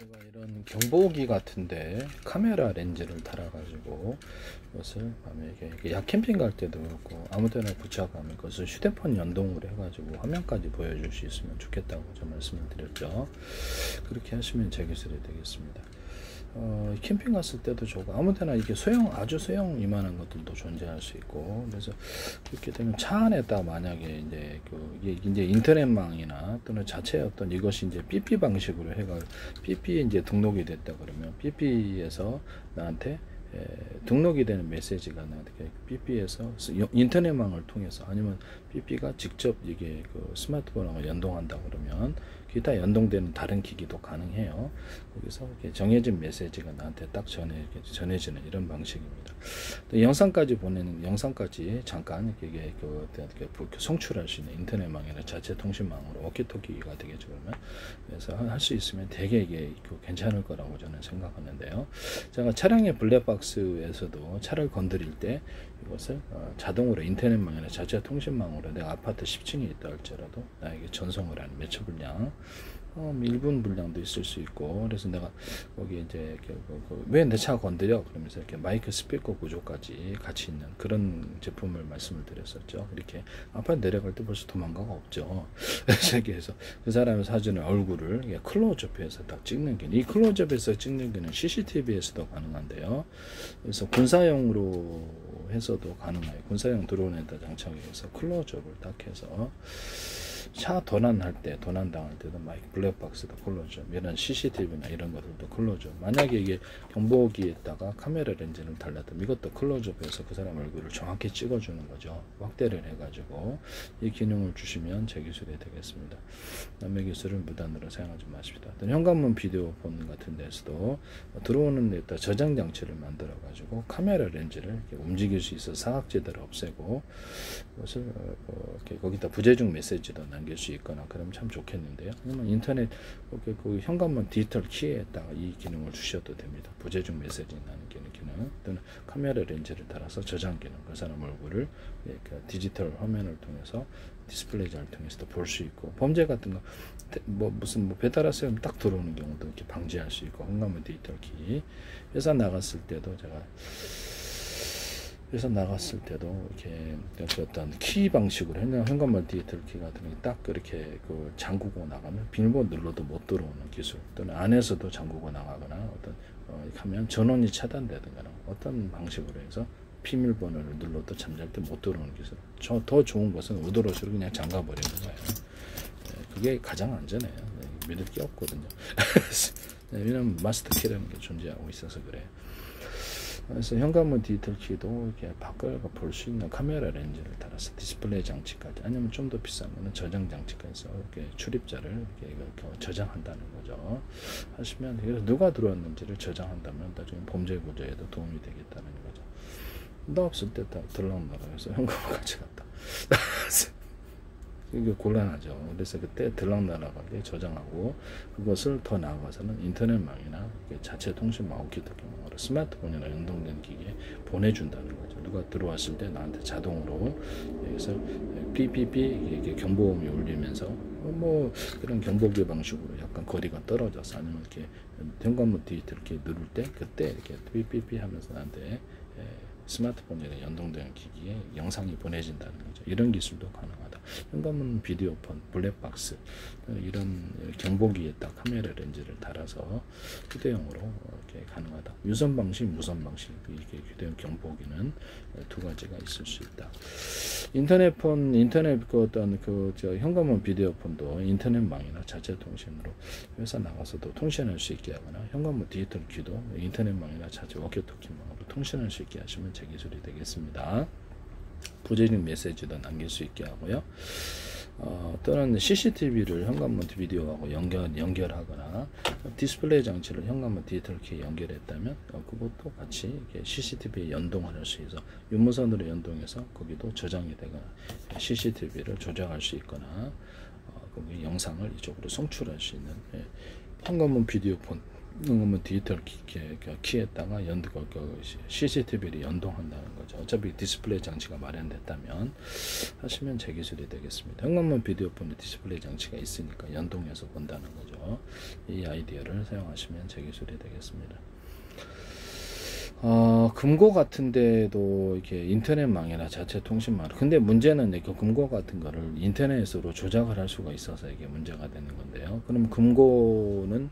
제가 이런 경보기 같은데 카메라 렌즈를 달아가지고 이것을 밤에 이게 약 캠핑 갈 때도 그렇고 아무데나 부착하면 그것을 휴대폰 연동을 해가지고 화면까지 보여줄 수 있으면 좋겠다고 저 말씀을 드렸죠. 그렇게 하시면 제 기술이 되겠습니다. 캠핑 갔을 때도 좋고 아무데나 이게 아주 소형 이만한 것들도 존재할 수 있고, 그래서 그렇게 되면 차 안에다 만약에 이게 이제 인터넷망이나 또는 자체 어떤 이것이 이제 삐삐 방식으로 해가 삐삐에 이제 등록이 됐다 그러면 삐삐에서 나한테 등록이 되는 메시지가 나한테 삐삐에서 인터넷망을 통해서 아니면 삐삐가 직접 이게 그 스마트폰하고 연동한다 그러면 기타 연동되는 다른 기기도 가능해요. 거기서 정해진 메시지가 나한테 딱 전해지는 이런 방식입니다. 또 영상까지 잠깐 이게 송출할 수 있는 인터넷망이나 자체 통신망으로 워키토키가 되겠죠. 그러면 그래서 할 수 있으면 되게 이게 괜찮을 거라고 저는 생각하는데요. 제가 차량의 블랙박스에서도 차를 건드릴 때 이것을 자동으로 인터넷망이나 자체 통신망으로 내가 아파트 10층에 있다 할지라도 나에게 전송을 하는 매처 분량 1분 분량도 있을 수 있고, 그래서 내가 거기 이제 왜 내 차 건드려 그러면서 이렇게 마이크 스피커 구조까지 같이 있는 그런 제품을 말씀을 드렸었죠. 이렇게 아파트 내려갈 때 벌써 도망가가 없죠. 그래서 그 사람의 사진을 얼굴을 클로즈업해서 딱 찍는 게, 이 클로즈업에서 찍는 게는 CCTV에서도 가능한데요. 그래서 군사용으로 해서도 가능해요. 군사용 드론에다 장착해서 클로즈업을 딱 해서 차 도난당할 때도 마이크 블랙박스도 클로즈업, 이런 CCTV나 이런 것들도 클로즈업. 만약에 이게 경보기에다가 카메라 렌즈를 달라면 이것도 클로즈업해서 그 사람 얼굴을 정확히 찍어주는 거죠. 확대를 해가지고 이 기능을 주시면 제 기술이 되겠습니다. 남의 기술을 무단으로 사용하지 마십시다. 현관문 비디오폰 같은 데서도 들어오는 데다 저장 장치를 만들어 가지고 카메라 렌즈를 이렇게 움직일 수 있어 사각지대를 없애고 그것을 거기다 부재중 메시지도 남길 수 있거나 그러면 참 좋겠는데요. 인터넷 그 현관문 디지털 키에다가 이 기능을 주셔도 됩니다. 부재중 메시지 남기는 기능, 또는 카메라 렌즈를 달아서 저장 기능, 그 사람 얼굴을 디지털 화면을 통해서 디스플레이 잘 통해서도 볼 수 있고, 범죄 같은 거 무슨 배달 왔어요 딱 들어오는 경우도 이렇게 방지할 수 있고, 현관문 디지털 키. 회사 나갔을 때도 이렇게 어떤 키 방식으로 현관문 디지털 키 같은 게 딱 그렇게 잠그고 나가면 비밀번호 눌러도 못 들어오는 기술, 또는 안에서도 잠그고 나가거나 어떤 하면 전원이 차단되든가 어떤 방식으로 해서 비밀번호를 눌러도 잠잘 때 못 들어오는 기술. 더 좋은 것은 우드로스로 그냥 잠가 버리는 거예요. 그게 가장 안전해요. 믿을 게 없거든요. 왜냐면 마스터키라는 게 존재하고 있어서 그래요. 그래서 현관문 디지털 키도 이렇게 밖을 볼 수 있는 카메라 렌즈를 달아서 디스플레이 장치까지, 아니면 좀 더 비싼 거는 저장 장치까지 이렇게 출입자를 이렇게 저장한다는 거죠. 하시면, 그래서 누가 들어왔는지를 저장한다면 나중에 범죄 구조에도 도움이 되겠다는 거죠. 나 없을 때 다 들락날락 해서 현금을 가져갔다. 이게 곤란하죠. 그래서 그때 들락날락하게 저장하고, 그것을 더 나아가서는 인터넷망이나 자체 통신망, 워키토키망으로 스마트폰이나 연동된 기기에 보내준다는 거죠. 누가 들어왔을 때 나한테 자동으로 여기서 삐삐삐 이게 경보음이 울리면서 그런 경보기 방식으로 약간 거리가 떨어져서, 아니면 이렇게 현관문 디지털 이렇게 누를 때 그때 이렇게 삐삐삐 하면서 나한테 스마트폰이나 연동되는 기기에 영상이 보내진다는 거죠. 이런 기술도 가능하다. 현관문 비디오폰, 블랙박스, 이런 경보기에다 카메라 렌즈를 달아서 휴대용으로 이렇게 가능하다. 유선 방식, 무선 방식, 이게 휴대용 경보기는 두 가지가 있을 수 있다. 현관문 비디오폰도 인터넷망이나 자체 통신으로 회사 나가서도 통신할 수 있게 하거나, 현관문 디지털 키도 인터넷망이나 자체 워키토키망으로 통신할 수 있게 하시면 제 기술이 되겠습니다. 부재중 메시지도 남길 수 있게 하고요. 또는 CCTV를 현관문 비디오하고 연결하거나 디스플레이 장치를 현관문 디지털 키에 연결했다면 그것도 같이 CCTV에 연동을 할 수 있어 유무선으로 연동해서 거기도 저장이 되거나 CCTV를 조작할 수 있거나 거기 영상을 이쪽으로 송출할 수 있는 현관문 비디오폰 그러면 디지털 키에다가 CCTV를 연동한다는 거죠. 어차피 디스플레이 장치가 마련됐다면 하시면 제 기술이 되겠습니다. 현관문 비디오폰에 디스플레이 장치가 있으니까 연동해서 본다는 거죠. 이 아이디어를 사용하시면 제 기술이 되겠습니다. 금고 같은 데도 이렇게 인터넷망이나 자체 통신망. 근데 문제는 이렇게 금고 같은 거를 인터넷으로 조작을 할 수가 있어서 이게 문제가 되는 건데요. 그럼 금고는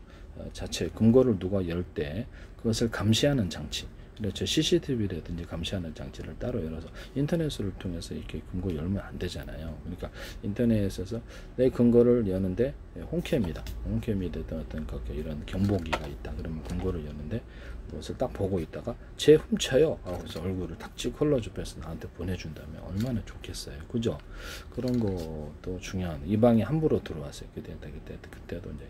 자체 금고를 누가 열 때 그것을 감시하는 장치. 그렇죠. CCTV라든지 감시하는 장치를 따로 열어서 인터넷을 통해서 이렇게 금고 열면 안 되잖아요. 그러니까 인터넷에서 내 금고를 여는데 홈캠이다. 홈캠이 되든 어떤 이런 경보기가 있다. 그러면 금고를 여는데 그것을 딱 보고 있다가 쟤 훔쳐요. 그래서 얼굴을 딱 컬러 줍해서 나한테 보내준다면 얼마나 좋겠어요. 그죠? 그런 것도 중요한. 이 방에 함부로 들어왔어요. 그때도 이제.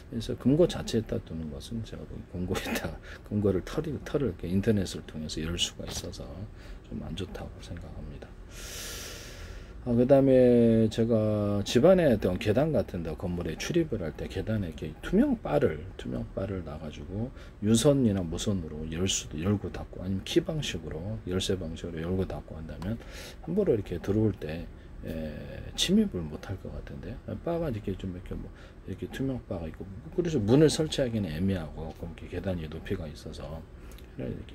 그래서 금고 자체에다 두는 것은 제가 금고에다가 금고를 털을 이렇게 인터넷을 통해서 열 수가 있어서 좀 안 좋다고 생각합니다. 그 다음에 제가 집안에 어떤 계단 같은 데 건물에 출입을 할 때 계단에 이렇게 투명 바를 놔가지고 유선이나 무선으로 열고 닫고 아니면 키 방식으로 열쇠 방식으로 열고 닫고 한다면 함부로 이렇게 들어올 때 침입을 못할 것 같은데 바가 이렇게 좀 이렇게 투명 바가 있고 그래서 문을 설치하기는 애매하고 이렇게 계단이 높이가 있어서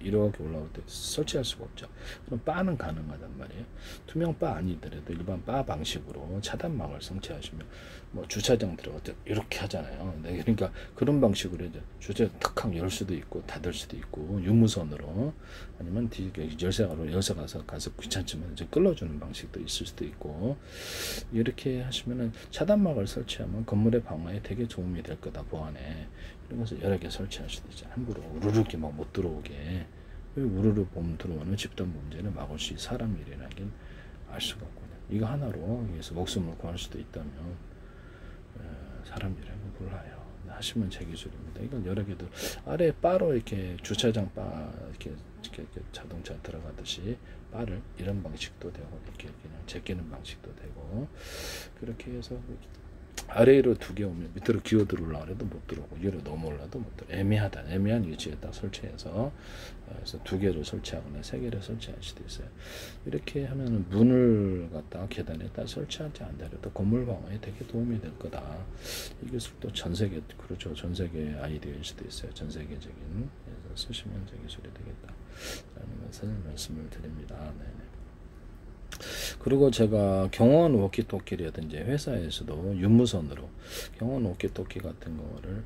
이렇게 올라올 때 설치할 수가 없죠. 그럼 바는 가능하단 말이에요. 투명 바 아니더라도 일반 바 방식으로 차단막을 설치하시면 뭐 주차장 들어갈 때 이렇게 하잖아요. 네, 그러니까 그런 방식으로 이제 주차장 탁 열 수도 있고 닫을 수도 있고 유무선으로 아니면 열쇠가 가서 귀찮지만 이제 끌어주는 방식도 있을 수도 있고 이렇게 하시면은 차단막을 설치하면 건물의 방어에 되게 도움이 될 거다. 보안에 이런 것을 여러 개 설치할 수도 있잖아요. 함부로 우르르게 막 못 들어오게. 우르르 봄 들어오는 집단 범죄를 막을 수 있는 사람 일이라는 게 알 수가 없거든요. 이거 하나로 여기서 목숨을 구할 수도 있다면 사람 일이라는 걸 몰라요. 하시면 제 기술입니다. 이건 여러 개도 아래 바로 이렇게 주차장 바 이렇게 자동차 들어가듯이 바를 이런 방식도 되고 이렇게 그냥 제끼는 방식도 되고 그렇게 해서 아래로 두 개 오면 밑으로 기어 들어오려고 해도 못 들어오고 위로 넘어올라도 못 들어오고 애매한 위치에 딱 설치해서 그래서 두 개를 설치하거나 세 개를 설치할 수도 있어요. 이렇게 하면 문을 갖다가 계단에 딱 설치하지 않더라도 건물 방어에 되게 도움이 될 거다. 이 기술도 전 세계 그렇죠. 전 세계 아이디어일 수도 있어요. 전 세계적인 그래서 쓰시면 제 기술이 되겠다라는 것을 말씀을 드립니다. 네네. 그리고 제가 경원 워키토키라든지 회사에서도 유무선으로 경원 워키토키 같은 거를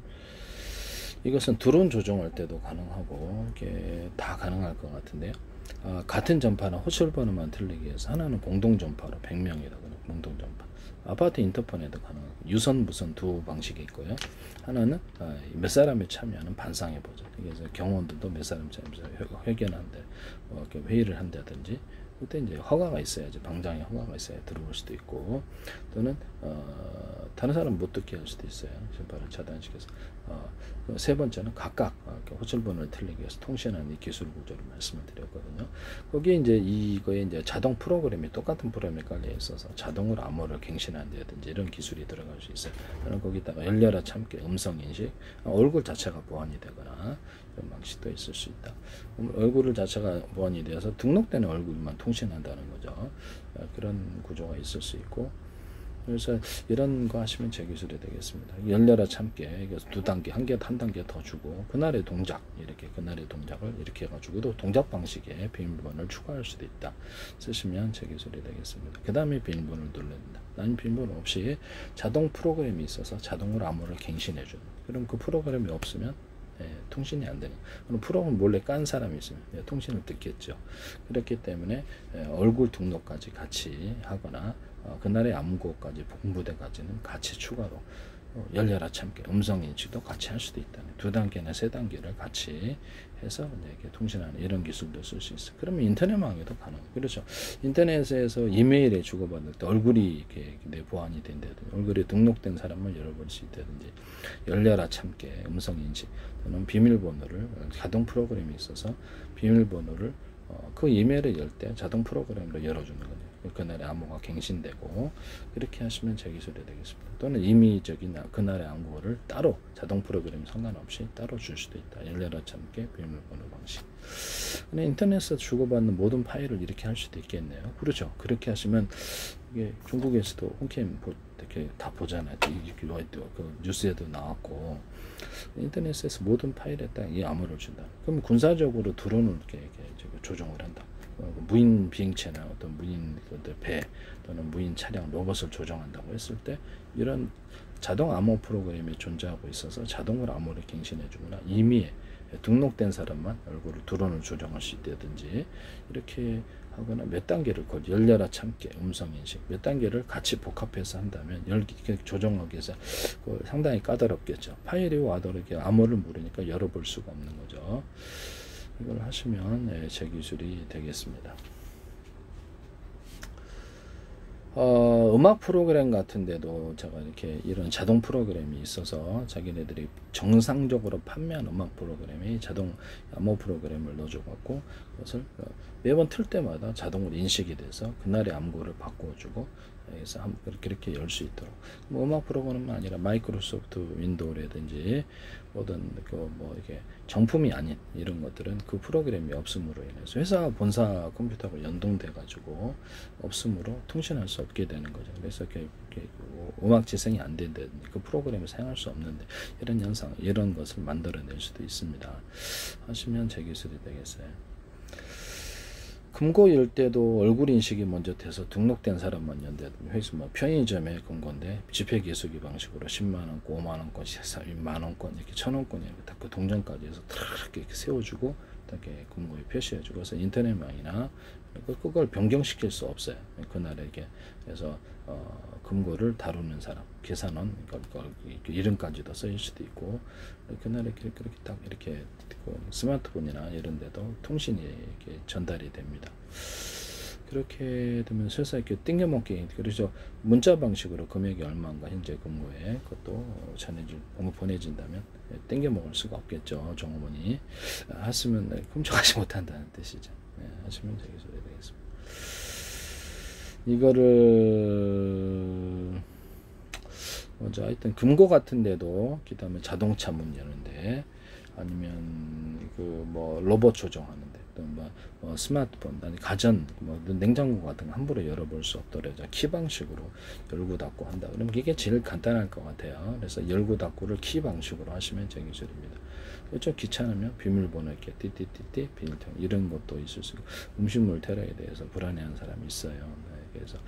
이것은 드론 조종할 때도 가능하고 이게 다 가능할 것 같은데요. 같은 전파나 호출 번호만 틀리기 위해서 하나는 공동 전파로 100명이다. 공동 전파. 아파트 인터폰에도 가능하고 유선 무선 두 방식이 있고요. 하나는 몇 사람이 참여하는 반상회 버전. 그래서 경원들도 몇 사람 참여해서 회견한데 회의를 한다든지 그때 이제 허가가 있어야지 방장에 허가가 있어야 들어올 수도 있고 또는 다른 사람 못 듣게 할 수도 있어요. 전파를 차단시켜서 세 번째는 각각 호출번호를 틀리기 위해서 통신하는 이 기술 구조를 말씀을 드렸거든요. 거기에 이제 이거에 이제 자동 프로그램이 똑같은 프로그램이 깔려 있어서 자동으로 암호를 갱신한다든지 이런 기술이 들어갈 수 있어요. 그럼 거기다가 열려라 참깨 음성 인식 얼굴 자체가 보안이 되거나 이런 방식도 있을 수 있다. 얼굴 자체가 보안이 되어서 등록되는 얼굴만 통신한다는 거죠. 그런 구조가 있을 수 있고 그래서 이런 거 하시면 제 기술이 되겠습니다. 열려라 참깨 두 단계 한 단계 더 주고 그날의 동작 이렇게 그날의 동작을 이렇게 해가지고도 동작 방식의 비밀번호를 추가할 수도 있다. 쓰시면 제 기술이 되겠습니다. 그 다음에 비밀번호를 눌러야 난 비밀번호 없이 자동 프로그램이 있어서 자동으로 암호를 갱신해 주는 그럼 그 프로그램이 없으면 통신이 안 되는 그럼 프로그램 몰래 깐 사람이 있으면 통신을 듣겠죠. 그렇기 때문에 얼굴 등록까지 같이 하거나 그날의 암호까지 본부대까지는 같이 추가로 열려라 참깨 음성 인식도 같이 할 수도 있다는 두 단계나 세 단계를 같이 해서 이렇게 통신하는 이런 기술도 쓸 수 있어요. 그러면 인터넷망에도 가능. 그렇죠. 인터넷에서 이메일에 주고받을 때 얼굴이 이렇게 내 보안이 된다든지 얼굴이 등록된 사람을 열어볼 수 있다든지 열려라 참깨 음성 인식 또는 비밀번호를 자동 프로그램이 있어서 비밀번호를 그 이메일을 열 때 자동 프로그램으로 열어주는 거죠. 그날의 암호가 갱신되고 그렇게 하시면 제 기술이 되겠습니다. 또는 임의적인 그날의 암호를 따로 자동 프로그램 상관없이 따로 줄 수도 있다. 열려라 참깨 비밀번호 방식. 근데 인터넷에서 주고받는 모든 파일을 이렇게 할 수도 있겠네요. 그렇죠. 그렇게 하시면 이게 중국에서도 홈캠 이렇게 다 보잖아요. 그 뉴스에도 나왔고 인터넷에서 모든 파일에 딱 이 암호를 준다. 그럼 군사적으로 드론을 이렇게 조종을 한다. 무인 비행체나 어떤 무인 배 또는 무인 차량 로봇을 조정한다고 했을 때 이런 자동 암호 프로그램이 존재하고 있어서 자동으로 암호를 갱신해 주거나 이미 등록된 사람만 얼굴을 드론을 조정할 수 있다든지 이렇게 하거나 몇 단계를 열려라 참깨 음성인식 몇 단계를 같이 복합해서 한다면 조정하기 위해서 상당히 까다롭겠죠. 파일이 와도 이렇게 암호를 모르니까 열어볼 수가 없는 거죠. 이걸 하시면 제 기술이 되겠습니다. 음악 프로그램 같은데도 제가 이렇게 이런 자동 프로그램이 있어서 자기네들이 정상적으로 판매한 음악 프로그램이 자동 암호 프로그램을 넣어줘갖고 그것을 매번 틀 때마다 자동으로 인식이 돼서 그날의 암호를 바꿔주고 그래서 그렇게 열 수 있도록 뭐 음악 프로그램만 아니라 마이크로소프트 윈도우라든지 모든 이게 정품이 아닌 이런 것들은 그 프로그램이 없음으로 인해서 회사 본사 컴퓨터하고 연동돼 가지고 없음으로 통신할 수 없게 되는 거죠. 그래서 이렇게 음악 재생이 안 된다든지 그 프로그램을 사용할 수 없는데 이런 현상 이런 것을 만들어낼 수도 있습니다. 하시면 제 기술이 되겠어요. 금고일 때도 얼굴 인식이 먼저 돼서 등록된 사람만 연대하든지 회사 편의점의 금고인데 지폐 기수기 방식으로 10만원권, 5만원권, 10만원권 이렇게 1000원권 이렇게 다 그 동전까지 해서 이렇게 세워주고 이렇게 금고에 표시해주고 그래서 인터넷망이나 그걸 변경시킬 수 없어요. 그날에게 그래서 금고를 다루는 사람, 계산원 이름까지도 쓰일 수도 있고 그날에 그렇게 딱 이렇게 스마트폰이나 이런 데도 통신이 이렇게 전달이 됩니다. 그렇게 되면 설사 이렇게 땡겨먹기 그래서 문자 방식으로 금액이 얼마인가 현재 금고에 그것도 보내진다면 땡겨먹을 수가 없겠죠. 종업원이 하시면 훔쳐가지 못한다는 뜻이죠. 하시면 되게 소리 되겠습니다. 이거를 먼저 하여튼 금고 같은데도 그다음에 자동차 문 여는데 아니면 로봇 조정하는데 또 스마트폰 아니 가전 냉장고 같은 거 함부로 열어볼 수 없더라도 키 방식으로 열고 닫고 한다. 그러면 이게 제일 간단할 것 같아요. 그래서 열고 닫고를 키 방식으로 하시면 제 기술입니다. 좀 귀찮으면 비밀번호 이렇게 띠띠띠띠 비밀번호 이런 것도 있을 수 있고 음식물 테러에 대해서 불안해하는 사람이 있어요. 그래서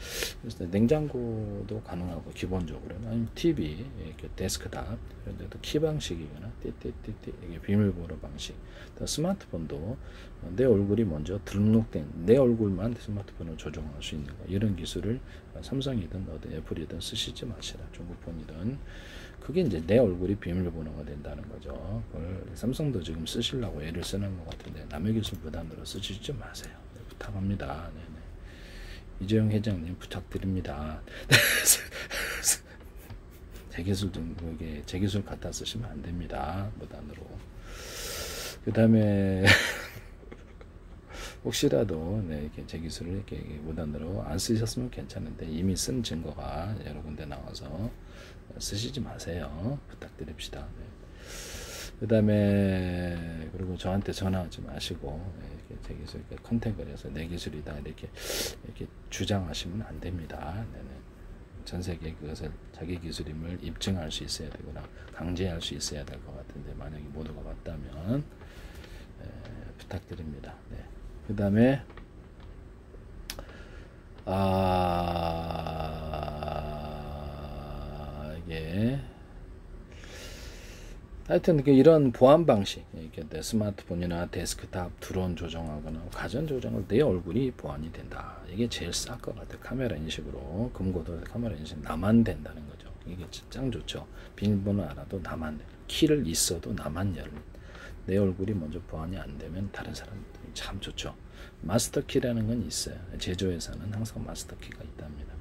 냉장고도 가능하고 기본적으로 아니면 TV 이렇게 데스크탑 이런 데도 키 방식이거나 띠띠띠띠 이게 비밀번호 방식. 또 스마트폰도 내 얼굴이 먼저 등록된 내 얼굴만 스마트폰을 조정할 수 있는 거 이런 기술을 삼성이든 어떤 애플이든 쓰시지 마시라. 중국폰이든 그게 이제 내 얼굴이 비밀번호가 된다는 거죠. 그걸 삼성도 지금 쓰시려고 애를 쓰는 것 같은데 남의 기술 부담으로 쓰시지 마세요. 네, 부탁합니다. 네네. 이재용 회장님 부탁드립니다. 제 기술 좀 그게 제 기술 갖다 쓰시면 안 됩니다. 무단으로. 그 다음에 혹시라도 이렇게 제 기술을 이렇게 무단으로 안 쓰셨으면 괜찮은데 이미 쓴 증거가 여러 군데 나와서 쓰시지 마세요. 부탁드립시다. 네. 그 다음에 그리고 저한테 전화하지 마시고 이렇게 제 기술 컨택을 해서 내 기술이다 이렇게 주장하시면 안 됩니다. 네네. 전 세계에 그것을 자기 기술임을 입증할 수 있어야 되거나 강제할 수 있어야 될 것 같은데 만약에 모두가 맞다면 부탁드립니다. 네. 그 다음에 이게 하여튼 이런 보안 방식 이렇게 스마트폰이나 데스크탑 드론 조정하거나 가전 조정을 내 얼굴이 보안이 된다. 이게 제일 쌀 것 같아요. 카메라 인식으로 금고도 카메라 인식 나만 된다는 거죠. 이게 짱 좋죠. 비밀번호 알아도 나만 키를 있어도 나만 열는 내 얼굴이 먼저 보안이 안 되면 다른 사람들이 참 좋죠. 마스터 키라는 건 있어요. 제조회사는 항상 마스터 키가 있답니다.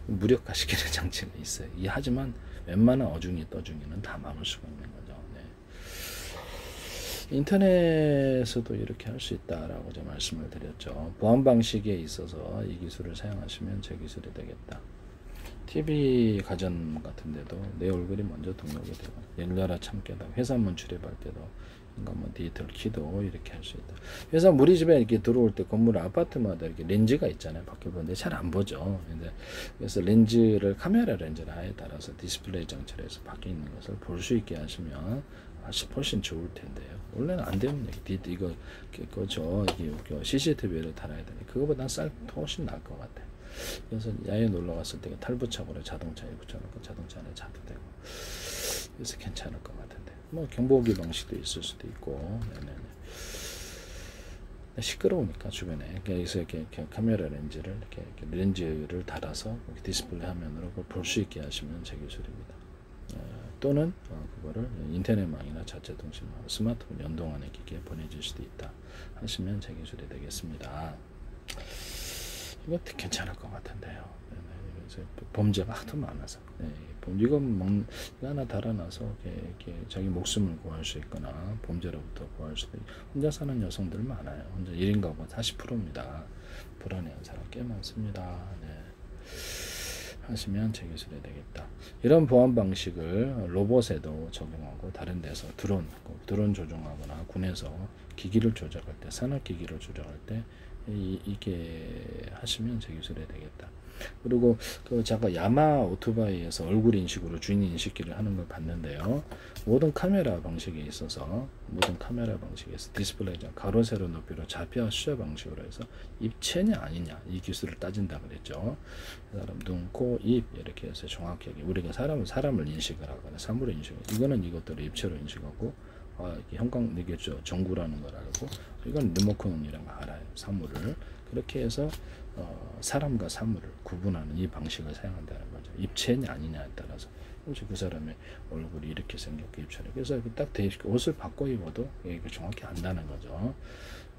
무력화시키는 장치가 있어요. 하지만 웬만한 어중이 떠중이는 다 막을 수가 있는 거죠. 네. 인터넷에서도 이렇게 할 수 있다라고 제가 말씀을 드렸죠. 보안 방식에 있어서 이 기술을 사용하시면 제 기술이 되겠다. TV 가전 같은데도 내 얼굴이 먼저 등록이 되고, 열려라 참깨다. 회사문 출입할 때도, 그러니까 뭐 디지털 키도 이렇게 할 수 있다. 회사 우리 집에 이렇게 들어올 때 건물 아파트마다 이렇게 렌즈가 있잖아요. 밖에 보는데 잘 안 보죠. 근데 그래서 렌즈를 카메라 렌즈를 아예 따라서 디스플레이 장치에서 밖에 있는 것을 볼 수 있게 하시면 훨씬 좋을 텐데요. 원래는 안 되는 얘기. 이거 그죠? 이게 CCTV를 달아야 되니 그거보다 훨씬 나을 것 같아요. 그래서 야외 놀러 갔을 때 탈부착으로 자동차에 붙여놓고 자동차 안에 자도 되고, 그래서 괜찮을 것 같은데, 뭐 경보기 방식도 있을 수도 있고. 네네네. 시끄러우니까 주변에 그래서 이렇게 카메라 렌즈를 이렇게 렌즈를 달아서 디스플레이 화면으로 그걸 볼 수 있게 하시면 제 기술입니다. 또는 그거를 인터넷망이나 자체통신망, 스마트폰 연동하는 기기에 보내줄 수도 있다 하시면 제 기술이 되겠습니다. 이것도 괜찮을 것 같은데요. 그래서 범죄가 하도 많아서, 이거 하나 달아놔서 이렇게 자기 목숨을 구할 수 있거나 범죄로부터 구할 수도 있고. 혼자 사는 여성들 많아요. 혼자 1인 가구 40%입니다. 불안해하는 사람 꽤 많습니다. 하시면 제 기술이 되겠다. 이런 보안 방식을 로봇에도 적용하고, 다른 데서 드론 조종하거나 군에서 기기를 조작할 때, 산업기기를 조작할 때 이게 하시면 제 기술이 되겠다. 그리고 제가 야마 오토바이에서 얼굴 인식으로 주인 인식기를 하는 걸 봤는데요. 모든 카메라 방식에 있어서 디스플레이 가로 세로 높이로 좌표와 숫자 방식으로 해서 입체냐 아니냐 이 기술을 따진다 그랬죠. 사람 눈, 코, 입 이렇게 해서 정확하게 우리가 사람을 인식을 하거나 사물을 이거는 이것들을 입체로 인식하고, 이게 형광이겠죠. 전구라는 걸 알고, 이건 리모컨이라는 거 알아요. 사물을 그렇게 해서 사람과 사물을 구분하는 이 방식을 사용한다는 거죠. 입체냐 아니냐에 따라서. 그래서 그 사람의 얼굴이 이렇게 생겼고 입체를. 그래서 딱 옷을 바꿔 입어도 이게 정확히 안다는 거죠.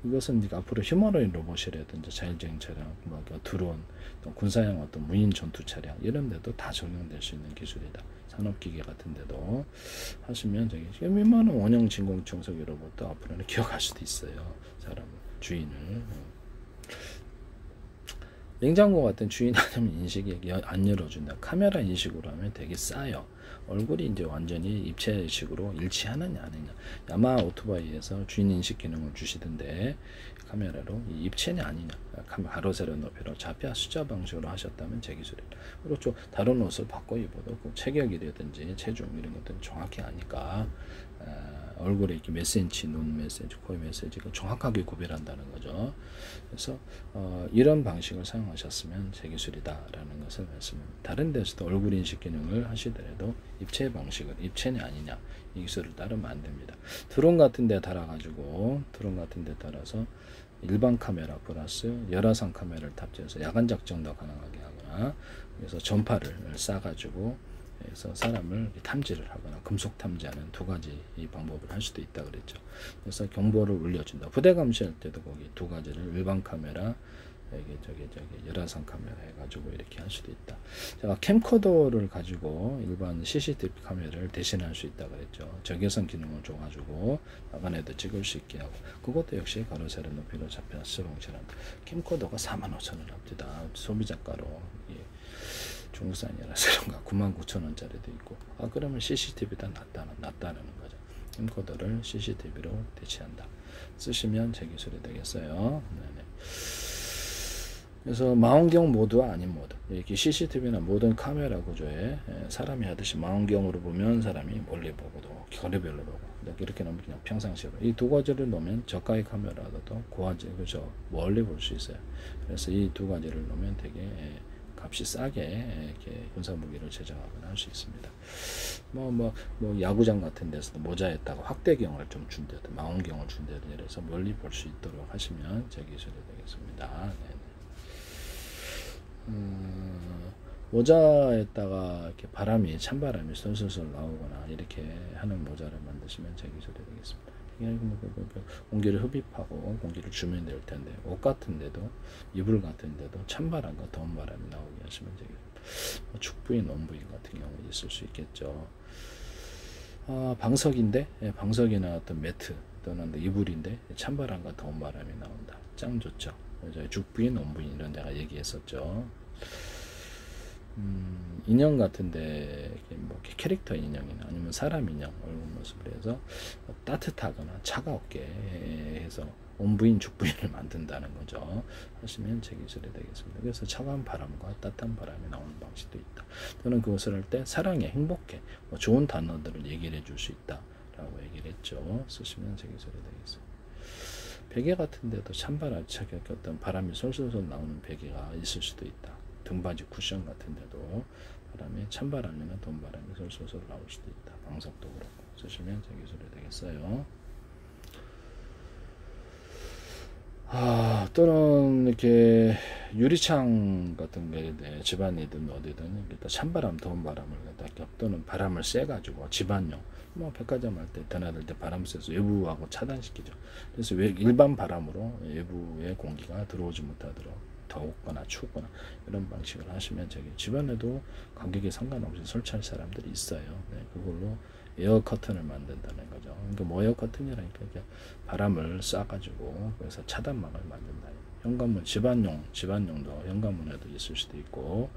이것은 이제 앞으로 휴머노id 로봇이라든지 자율주행 차량, 드론, 또 군사용 어떤 무인 전투 차량 이런 데도 다 적용될 수 있는 기술이다. 산업기계 같은 데도 하시면 되게 웬만한 원형 진공 청소기 로봇도 앞으로는 기억할 수도 있어요. 사람 주인을. 냉장고 같은 주인 아니면 인식이 안 열어준다. 카메라 인식으로 하면 되게 싸요. 얼굴이 이제 완전히 입체식으로 일치하느냐 아니냐. 야마 오토바이에서 주인 인식 기능을 주시던데 카메라로 입체냐 아니냐. 가로 세로 높이로 좌표 숫자 방식으로 하셨다면 제 기술입니다. 그렇죠. 다른 옷을 바꿔 입어도 체격이라든지 체중 이런 것들은 정확히 아니까 얼굴에 이렇게 몇 센치, 눈 몇 센치, 코 몇 센치가 정확하게 구별한다는 거죠. 그래서 이런 방식을 사용하셨으면 제 기술이다라는 것을 말씀합니다. 다른 데서도 얼굴 인식 기능을 하시더라도 입체 방식을 입체냐 아니냐 이 기술을 따르면 안 됩니다. 드론 같은 데 달아가지고 달아서 일반 카메라 플러스 열화상 카메라를 탑재해서 야간 작전도 가능하게 하거나, 그래서 전파를 쏴가지고 그래서 사람을 탐지를 하거나 금속 탐지하는 두 가지 이 방법을 할 수도 있다 그랬죠. 그래서 경보를 울려준다. 부대 감시할 때도 거기 두 가지를 일반 카메라, 열화상 카메라 해가지고 이렇게 할 수도 있다. 제가 캠코더를 가지고 일반 CCTV 카메라를 대신할 수 있다 그랬죠. 적외선 기능을 줘가지고 나간에도 찍을 수 있게 하고, 그것도 역시 가로 세로 높이로 잡혀 수동처럼 캠코더가 45,000원 합니다. 소비자가로 중국산이라서 그런가 99,000원짜리도 있고, 그러면 CCTV보다 낫다는 거죠. 캠코더를 CCTV로 대체한다. 쓰시면 제 기술이 되겠어요. 네네. 그래서 망원경 모드와 아닌 모드, 이렇게 CCTV나 모든 카메라 구조에 사람이 하듯이 망원경으로 보면 사람이 멀리 보고도 거리별로 보고, 이렇게 놓으면 그냥 평상시로 이 두 가지를 놓으면 저가의 카메라도 고화질, 그죠, 멀리 볼 수 있어요. 그래서 이 두 가지를 놓으면 되게 값이 싸게 이렇게 군사무기를 제작하거나 할 수 있습니다. 뭐 야구장 같은 데서도 모자에다가 확대경을 좀 준다든 망원경을 준다든 이래서 멀리 볼 수 있도록 하시면 제 기술이 되겠습니다. 모자에다가 이렇게 찬바람이 솔솔솔 나오거나 이렇게 하는 모자를 만드시면 제 기술이 되겠습니다. 공기를 흡입하고 공기를 주면 될 텐데, 옷 같은 데도 이불 같은 데도 찬바람과 더운 바람이 나오게 하시면 되겠습니다. 축부인, 원부인 같은 경우 있을 수 있겠죠. 방석인데 방석이나 어떤 매트, 또는 이불인데 찬바람과 더운 바람이 나온다. 짱 좋죠. 저희 죽부인, 온부인 이런 데가 얘기했었죠. 인형 같은데 뭐 캐릭터 인형이나 아니면 사람 인형 얼굴 모습을 해서 따뜻하거나 차가웠게 해서 온부인, 죽부인을 만든다는 거죠. 하시면 제 기술이 되겠습니다. 그래서 차가운 바람과 따뜻한 바람이 나오는 방식도 있다. 또는 그것을 할 때 사랑해, 행복해, 뭐 좋은 단어들을 얘기를 해줄 수 있다 라고 얘기를 했죠. 쓰시면 제 기술이 되겠습니다. 베개 같은 데도 찬바람, 차게 어떤 바람이 솔솔솔 나오는 베개가 있을 수도 있다. 등받이 쿠션 같은 데도 바람이 찬바람이나 돈바람이 솔솔솔 나올 수도 있다. 방석도 그렇고 쓰시면 제 기술이 되겠어요. 또는 이렇게 유리창 같은 게 집안이든 어디든 일단 찬바람, 더운 바람을 갖다 또는 바람을 쐬가지고 집안용 뭐 백화점 할 때 드나들 때 바람 쐬서 외부하고 차단시키죠. 그래서 일반 바람으로 외부의 공기가 들어오지 못하도록 더웠거나 춥거나 이런 방식을 하시면 저기 집안에도 가격에 상관없이 설치할 사람들이 있어요. 네, 그걸로 에어 커튼을 만든다는 거죠. 그러니까 뭐 에어 커튼이라니까 바람을 쏴가지고 그래서 차단막을 만든다. 현관문 집안용도 현관문에도 있을 수도 있고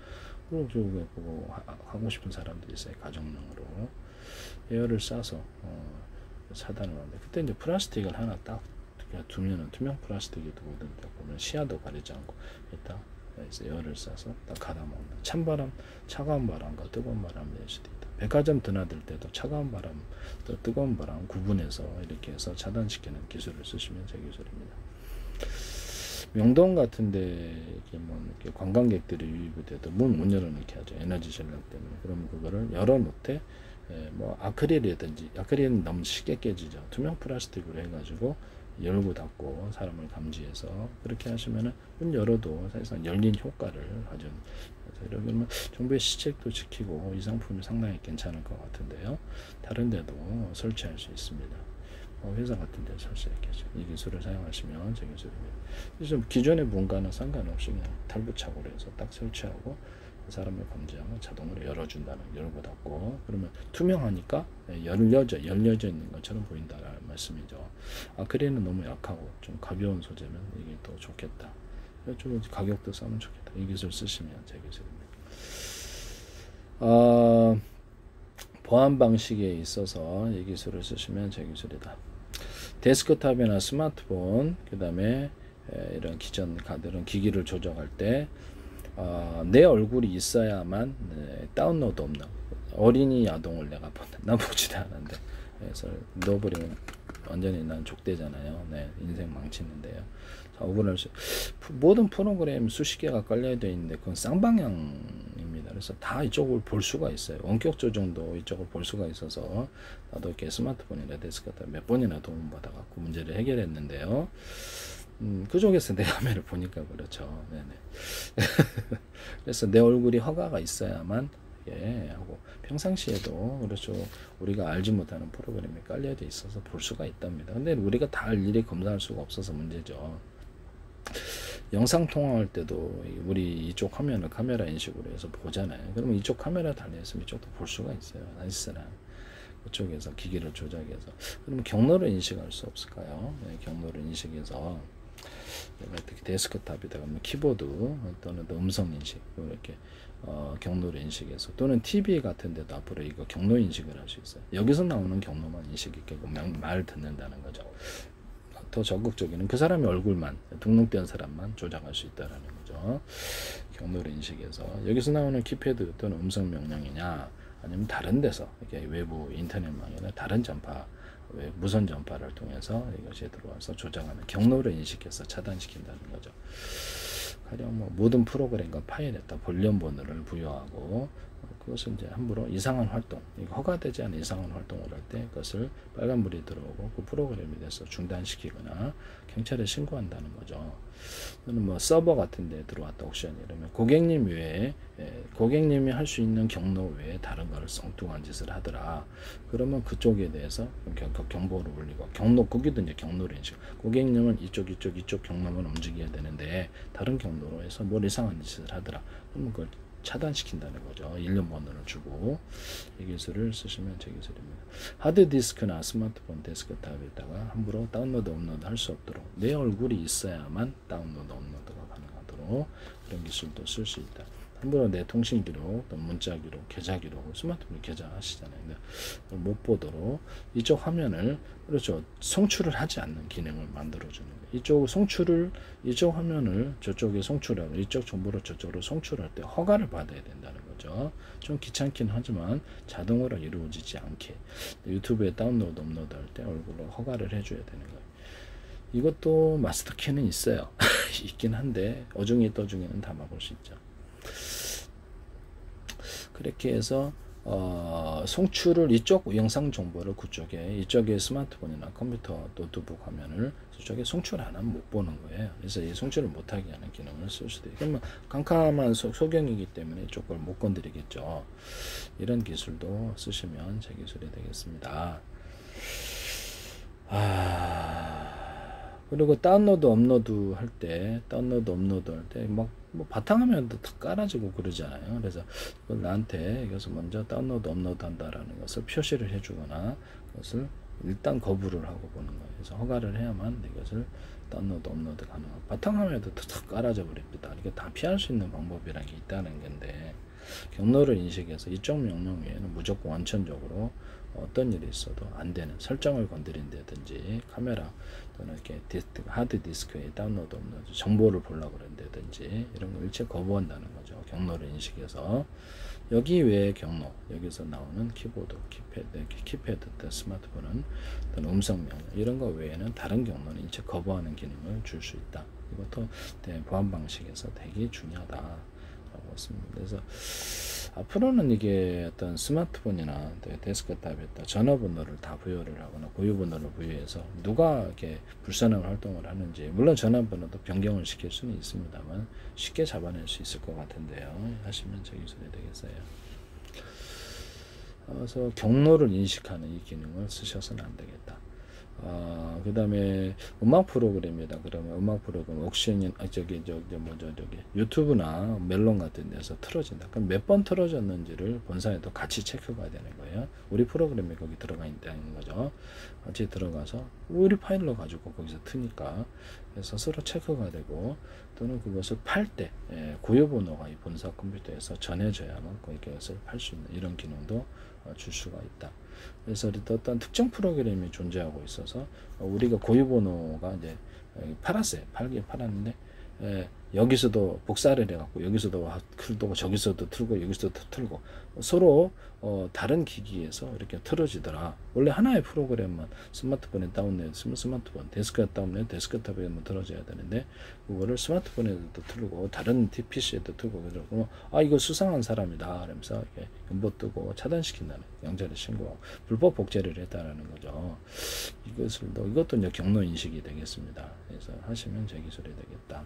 그리고 하고 싶은 사람들이 있어요. 가정용으로 에어를 쏴서 차단을 하는데 그때 이제 플라스틱을 하나 딱 두면은 투명 플라스틱이 두고든지 보면 시야도 가리지 않고 일단 에어를 쏴서 딱 갈아먹는 찬바람, 차가운 바람과 뜨거운 바람 낼 수도 있다. 백화점 드나들 때도 차가운 바람, 또 뜨거운 바람 구분해서 이렇게 해서 차단시키는 기술을 쓰시면 제 기술입니다. 명동 같은데 이렇게 뭐 이렇게 관광객들이 유입이 돼도 문 못 열어놓게 하죠. 에너지 전력 때문에. 그러면 그거를 열어놓되 뭐 아크릴이라든지 아크릴은 너무 쉽게 깨지죠. 투명 플라스틱으로 해가지고 열고 닫고 사람을 감지해서 그렇게 하시면은 문 열어도 사실상 열린 효과를 가진 이렇게 하면 정부의 시책도 지키고 이 상품이 상당히 괜찮을 것 같은데요. 다른 데도 설치할 수 있습니다. 회사 같은 데 설치했겠죠. 이 기술을 사용하시면 제 기술입니다. 그래서 기존의 문과는 상관없이 그냥 탈부착으로 해서 딱 설치하고 사람을 감지하면 자동으로 열어준다는, 열고 닫고, 그러면 투명하니까 열려져 있는 것처럼 보인다라는 말씀이죠. 아크릴은 너무 약하고 좀 가벼운 소재면 이게 또 좋겠다. 좀 가격도 싸면 좋겠다. 이 기술 쓰시면 제 기술입니다. 보안 방식에 있어서 이 기술을 쓰시면 제 기술이다. 데스크탑이나 스마트폰, 그 다음에 이런 기존 이런 기기를 조작할 때 내 얼굴이 있어야만 다운로드 없는 어린이 아동을 내가 본다. 나 보지도 않았는데 그래서 넣어버리면 완전히 난 족대잖아요. 네, 인생 망치는데요. 자, 모든 프로그램 수십 개가 깔려 있는데 그건 쌍방향입니다. 그래서 다 이쪽을 볼 수가 있어요. 원격 조정도 이쪽을 볼 수가 있어서 나도 이렇게 스마트폰이나 데스크탑 몇 번이나 도움받아갖고 문제를 해결했는데요. 그쪽에서 내 화면을 보니까 그렇죠. 네네. 그래서 내 얼굴이 허가가 있어야만 하고 평상시에도 그렇죠. 우리가 알지 못하는 프로그램이 깔려져 있어서 볼 수가 있답니다. 근데 우리가 다 일일이 검사할 수가 없어서 문제죠. 영상 통화할 때도 우리 이쪽 화면을 카메라 인식으로 해서 보잖아요. 그러면 이쪽 카메라 달려있으면 이쪽도 볼 수가 있어요. 나이스랑 그쪽에서 기기를 조작해서. 그러면 경로를 인식할 수 없을까요? 네, 경로를 인식해서 특히 데스크탑에다가 키보드 또는 음성 인식 이렇게 경로를 인식해서 또는 TV 같은 데도 앞으로 이거 경로 인식을 할 수 있어요. 여기서 나오는 경로만 인식이 되고 말 듣는다는 거죠. 더 적극적인 그 사람의 얼굴만 등록된 사람만 조작할 수 있다라는 거죠. 경로를 인식해서 여기서 나오는 키패드 또는 음성 명령이냐 아니면 다른 데서 이렇게 외부 인터넷망이나 다른 전파 무선 전파를 통해서 이것이 들어와서 조작하는 경로를 인식해서 차단시킨다는 거죠. 가령 뭐 모든 프로그램과 파일에다 볼륨 번호를 부여하고 그것은 이제 함부로 이상한 활동, 허가되지 않은 이상한 활동을 할 때 그것을 빨간불이 들어오고 그 프로그램에 대해서 중단시키거나 경찰에 신고한다는 거죠. 또는 뭐 서버 같은 데 들어왔다 옵션이 이러면 고객님 외에 고객님이 할 수 있는 경로 외에 다른 거를 엉뚱한 짓을 하더라. 그러면 그쪽에 대해서 경보를 울리고 거기도 이제 경로를 인식. 고객님은 이쪽 경로만 움직여야 되는데 다른 경로로 해서 뭘 이상한 짓을 하더라. 그러면 그걸 차단시킨다는 거죠. 1년 번호를 주고 이 기술을 쓰시면 제 기술입니다. 하드디스크나 스마트폰 데스크탑에다가 함부로 다운로드 업로드 할 수 없도록 내 얼굴이 있어야만 다운로드 업로드가 가능하도록 그런 기술도 쓸 수 있다. 함부로 내 통신 기록, 또 문자 기록, 계좌 기록, 스마트폰 계좌 하시잖아요. 못 보도록 이쪽 화면을 그렇죠. 송출을 하지 않는 기능을 만들어주는 거예요. 이쪽 화면을 저쪽에 송출하고 이쪽 정보를 저쪽으로 송출할 때 허가를 받아야 된다는 거죠. 좀 귀찮긴 하지만 자동으로 이루어지지 않게 유튜브에 다운로드 업로드 할 때 얼굴로 허가를 해줘야 되는 거예요. 이것도 마스터 키는 있어요. 있긴 한데 어중이 떠중이는 다 막을 수 있죠. 그렇게 해서 송출을 이쪽 영상 정보를 그쪽에 이쪽에 스마트폰이나 컴퓨터 노트북 화면을 저쪽에 송출 안 하면 못 보는 거예요. 그래서 이 송출을 못하게 하는 기능을 쓸 수도 있고 그러면 깜깜한 소경이기 때문에 이쪽 걸 못 건드리겠죠. 이런 기술도 쓰시면 제 기술이 되겠습니다. 그리고 다운로드 업로드 할 때 뭐 바탕화면도 다 깔아주고 그러잖아요. 그래서 나한테 여기서 먼저 다운로드 업로드 한다라는 것을 표시를 해주거나 그것을 일단 거부를 하고 보는 거예요. 그래서 허가를 해야만 이것을 다운로드 업로드 가능하고 바탕화면도 다 깔아져 버립니다. 이게 다 피할 수 있는 방법이라는 게 있다는 건데 경로를 인식해서 이쪽 명령 외에는 무조건 원천적으로 어떤 일이 있어도 안 되는 설정을 건드린다든지 카메라 또는 이렇게 하드디스크에 다운로드 업로드 정보를 보려고 그런다든지 이런 걸 일체 거부한다는 거죠. 경로를 인식해서 여기 외의 경로 여기서 나오는 키보드, 키패드, 스마트폰은 또는 음성 명령 이런 거 외에는 다른 경로는 일체 거부하는 기능을 줄 수 있다. 이것도 보안 방식에서 되게 중요하다. 그래서 앞으로는 이게 어떤 스마트폰이나 데스크탑에다 전화번호를 다 부여를 하거나 고유번호를 부여해서 누가 이렇게 불편한 활동을 하는지 물론 전화번호도 변경을 시킬 수는 있습니다만 쉽게 잡아낼 수 있을 것 같은데요. 하시면 제 기술이 되겠어요. 그래서 경로를 인식하는 이 기능을 쓰셔서는 안 되겠다. 그 다음에 음악 프로그램이다. 그러면 음악 프로그램 옥션이 유튜브나 멜론 같은 데서 틀어진다. 그럼 몇 번 틀어졌는지를 본사에도 같이 체크가 되는 거예요. 우리 프로그램이 거기 들어가 있다는 거죠. 같이 들어가서 우리 파일로 가지고 거기서 트니까 스스로 체크가 되고 또는 그것을 팔 때 고유번호가 이 본사 컴퓨터에서 전해져야만 그것을 팔 수 있는 이런 기능도 줄 수가 있다. 그래서 어떤 특정 프로그램이 존재하고 있어서 우리가 고유번호가 이제 팔았어요. 팔긴 팔았는데 여기서도 복사를 해갖고 여기서도 틀고 저기서도 틀고 여기서도 틀고 서로 다른 기기에서 이렇게 틀어지더라. 원래 하나의 프로그램만 스마트폰에 다운로드 스마트폰 데스크탑 다운로드 데스크탑에만 틀어져야 되는데 그거를 스마트폰에도 틀고 다른 PC에도 틀고 그러고 이거 수상한 사람이다 그러면서 이렇게 연보 뜨고 차단시킨다는 영장을 신고하고 불법 복제를 했다라는 거죠. 이것도 이제 경로 인식이 되겠습니다. 그래서 하시면 제 기술이 되겠다.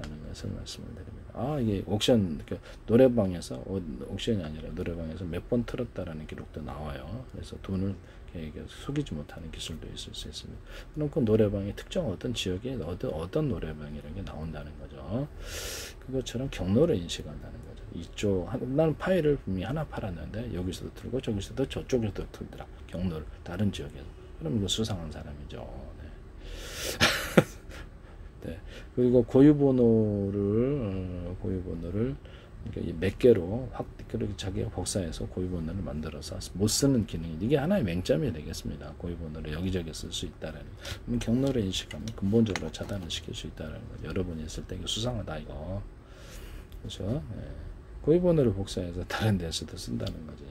라는 것을 말씀을 드립니다. 이게 옥션 노래방에서 옥션이 아니라 노래방에서 몇 번 틀었다라는 기록도 나와요. 그래서 돈을 속이지 못하는 기술도 있을 수 있습니다. 그럼 그 노래방이 특정 어떤 지역에 어떤 노래방이라는 게 나온다는 거죠. 그것처럼 경로를 인식한다는 거죠. 이쪽 나는 파일을 분명히 하나 팔았는데 여기서도 틀고 저기서도 저쪽에서도 틀더라. 경로를 다른 지역에서. 그럼 이거 수상한 사람이죠. 네. 네. 그리고 고유번호를 몇 개로 그렇게 자기가 복사해서 고유번호를 만들어서 못 쓰는 기능이 이게 하나의 맹점이 되겠습니다. 고유번호를 여기저기 쓸 수 있다라는 거. 경로를 인식하면 근본적으로 차단을 시킬 수 있다라는 거. 여러분이 했을 때 이거 수상하다 이거. 그렇죠? 네. 고유번호를 복사해서 다른 데서도 쓴다는 거지.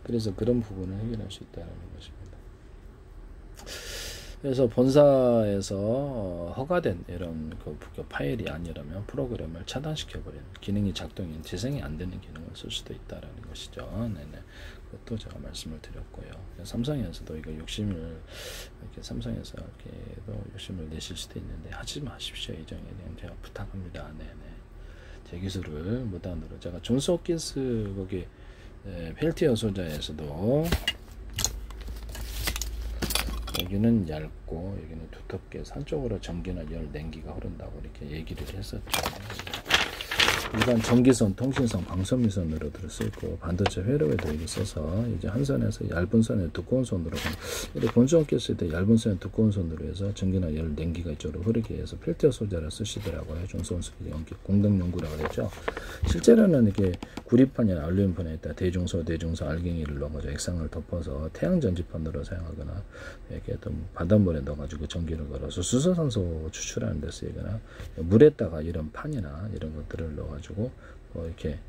그래서 그런 부분을 해결할 수 있다라는 것입니다. 그래서 본사에서 허가된 이런 그 파일이 아니라면 프로그램을 차단시켜버리는 기능이 재생이 안 되는 기능을 쓸 수도 있다라는 것이죠. 네네. 그것도 제가 말씀을 드렸고요. 삼성에서도 이거 삼성에서 이렇게도 욕심을 내실 수도 있는데 하지 마십시오. 이 점에 대한 제가 부탁합니다. 네네. 제 기술을 무단으로 제가 존스홉킨스 거기 펠티어 소자에서도 여기는 얇고 여기는 두텁게 해서 한쪽으로 전기나 열 냉기가 흐른다고 이렇게 얘기를 했었죠. 일반 전기선, 통신선, 광선미선으로 들을 있고 반도체 회로에도 이게 써서 이제 한 선에서 얇은 선에 두꺼운 선으로 이렇게 본전 꼈을 때 얇은 선에 두꺼운 선으로 해서 전기나 열 냉기가 이쪽으로 흐르게 해서 필터 소재를 쓰시더라고요. 중소원수기 연기 공동 연구라고 그랬죠. 실제로는 이게 구리판이나 알루미늄판에다 대중소 알갱이를 넣어가지고 액상을 덮어서 태양 전지판으로 사용하거나 이렇게 또 바닷물에 넣어가지고 전기를 걸어서 수소산소 추출하는 데 쓰이거나 물에다가 이런 판이나 이런 것들을 넣어가지고 이렇게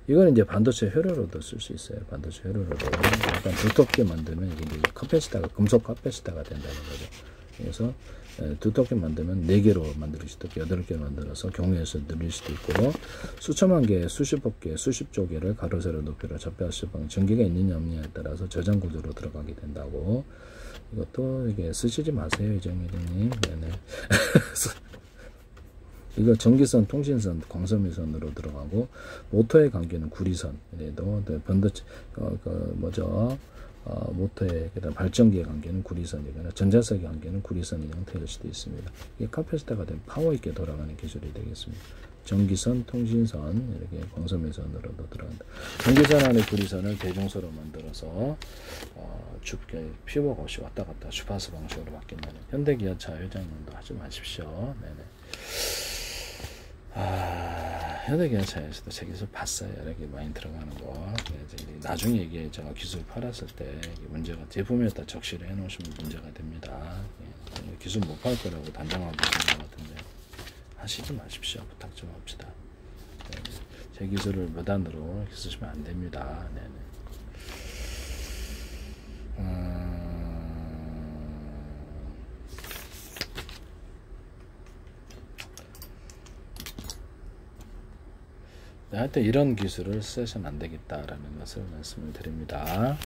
이거는 이제 반도체 회로로도 쓸 수 있어요. 반도체 회로로도 약간 두텁게 만들면 이게 카페시타가 금속 카페시타가 된다는 거죠. 그래서 두텁게 만들면 4개로 만들 수도 있고 8개 만들어서 경우에서 늘릴 수도 있고 수천만 개, 수십억 개, 수십조 개를 가로 세로 높이로 접할 수 있는 전기가 있느냐 없느냐에 따라서 저장 구조로 들어가게 된다고. 이것도 이게 쓰시지 마세요, 이정희님. 네네. 이거 전기선, 통신선, 광선미선으로 들어가고 모터의 관계는 구리선. 이래도 반도체 모터의 그다음 발전기의 관계는 구리선이거나 전자석의 관계는 구리선의 형태일 수도 있습니다. 이게 카패시터가 된 파워 있게 돌아가는 기술이 되겠습니다. 전기선, 통신선, 이렇게 광선미선으로도 들어간다. 전기선 안에 구리선을 대중소로 만들어서 좁게 피복 없이 왔다 갔다 주파수 방식으로 바뀐다는 현대기아차 회장님도 하지 마십시오. 네네. 현대기아차에서도 제 기술 봤어요. 이렇게 많이 들어가는 거. 나중에 이게 제가 기술 팔았을 때 문제가 제품에다 적시를 해놓으시면 문제가 됩니다. 기술 못 팔 거라고 단정하고 있는 것 같은데 하시지 마십시오. 부탁 좀 합시다. 제 기술을 무단으로 쓰시면 안 됩니다. 네네. 하여튼 이런 기술을 쓰셔는 안 되겠다라는 것을 말씀을 드립니다.